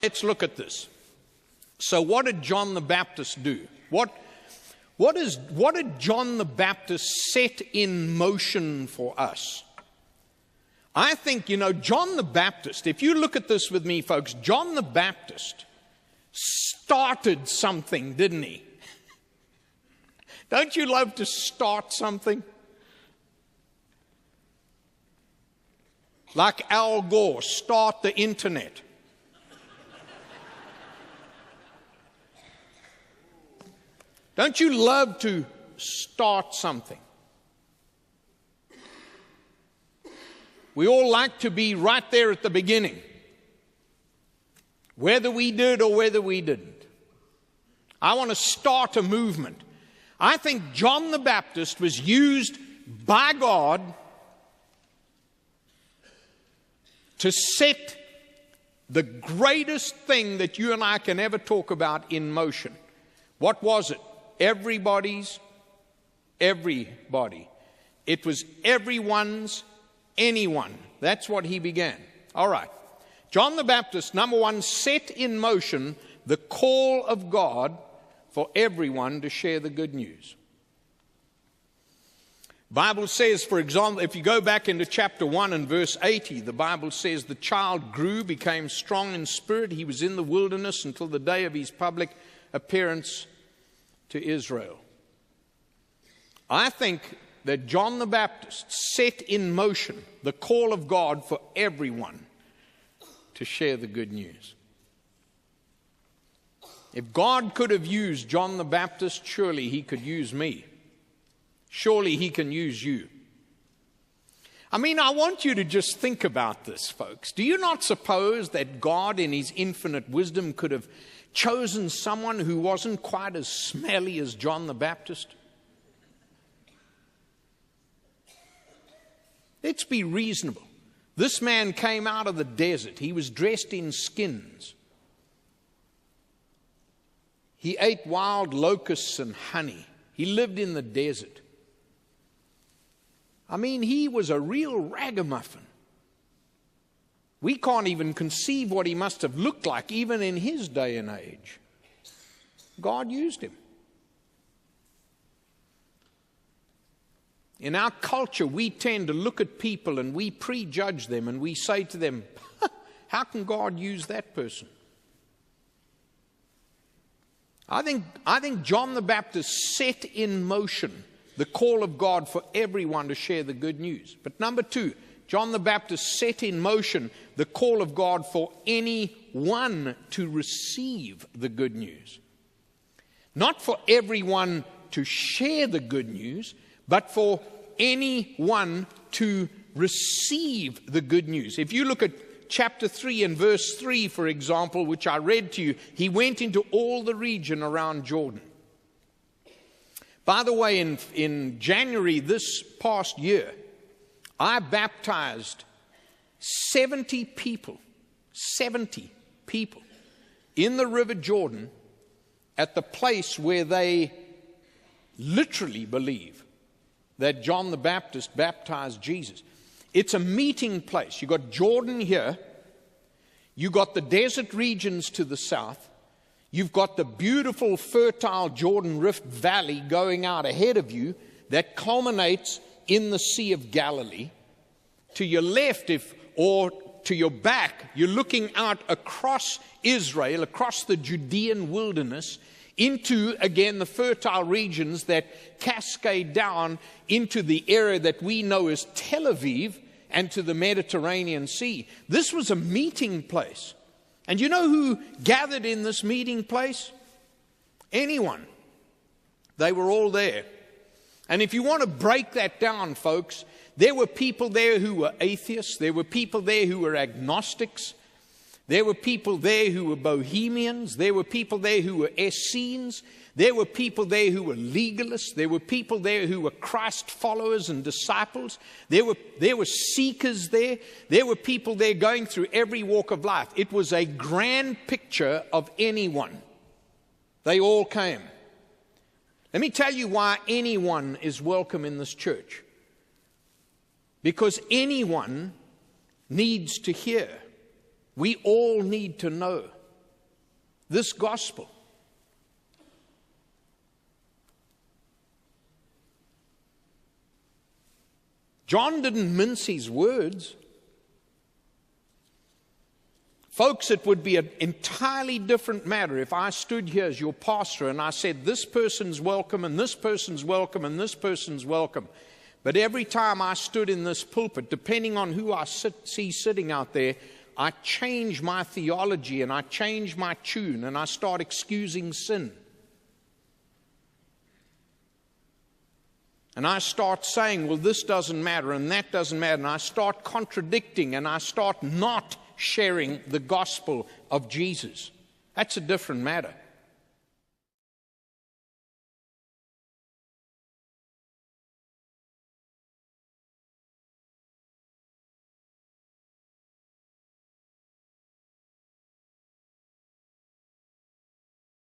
Let's look at this. So what did John the Baptist do? What did John the Baptist set in motion for us? I think, John the Baptist, if you look at this with me, folks, John the Baptist started something, didn't he? Don't you love to start something? Like Al Gore, start the internet. Don't you love to start something? We all like to be right there at the beginning, whether we did or whether we didn't. I want to start a movement. I think John the Baptist was used by God to set the greatest thing that you and I can ever talk about in motion. What was it? Everybody. It was everyone's, anyone. That's what he began. All right. John the Baptist, number one, set in motion the call of God for everyone to share the good news. Bible says, for example, if you go back into chapter 1 and verse 80, the Bible says the child grew, became strong in spirit. He was in the wilderness until the day of his public appearance to Israel. I think that John the Baptist set in motion the call of God for everyone to share the good news. If God could have used John the Baptist, surely he could use me. Surely he can use you. I mean, I want you to just think about this, folks. Do you not suppose that God in his infinite wisdom could have chosen someone who wasn't quite as smelly as John the Baptist? Let's be reasonable. This man came out of the desert. He was dressed in skins. He ate wild locusts and honey. He lived in the desert. I mean, he was a real ragamuffin. We can't even conceive what he must have looked like, even in his day and age. God used him. In our culture, we tend to look at people and we prejudge them and we say to them, how can God use that person? I think John the Baptist set in motion the call of God for everyone to share the good news. But number two, John the Baptist set in motion the call of God for anyone to receive the good news. Not for everyone to share the good news, but for anyone to receive the good news. If you look at chapter 3 and verse 3, for example, which I read to you, he went into all the region around Jordan. By the way, in January this past year, I baptized 70 people in the River Jordan at the place where they literally believe that John the Baptist baptized Jesus. It's a meeting place. You got Jordan here. You got the desert regions to the south. You've got the beautiful, fertile Jordan Rift Valley going out ahead of you that culminates in the Sea of Galilee. To your left, or to your back, you're looking out across Israel, across the Judean wilderness, into, again, the fertile regions that cascade down into the area that we know as Tel Aviv and to the Mediterranean Sea. This was a meeting place. And you know who gathered in this meeting place? Anyone. They were all there. And if you want to break that down, folks, there were people there who were atheists. There were people there who were agnostics. There were people there who were bohemians. There were people there who were Essenes. There were people there who were legalists. There were people there who were Christ followers and disciples. There were seekers there. There were people there going through every walk of life. It was a grand picture of anyone. They all came. Let me tell you why anyone is welcome in this church. Because anyone needs to hear. We all need to know. this gospel. John didn't mince his words. Folks, it would be an entirely different matter if I stood here as your pastor and I said, this person's welcome, and this person's welcome, and this person's welcome. But every time I stood in this pulpit, depending on who I see sitting out there, I change my theology and I change my tune and I start excusing sin. And I start saying, well, this doesn't matter and that doesn't matter. And I start contradicting and I start not sharing the gospel of Jesus. That's a different matter.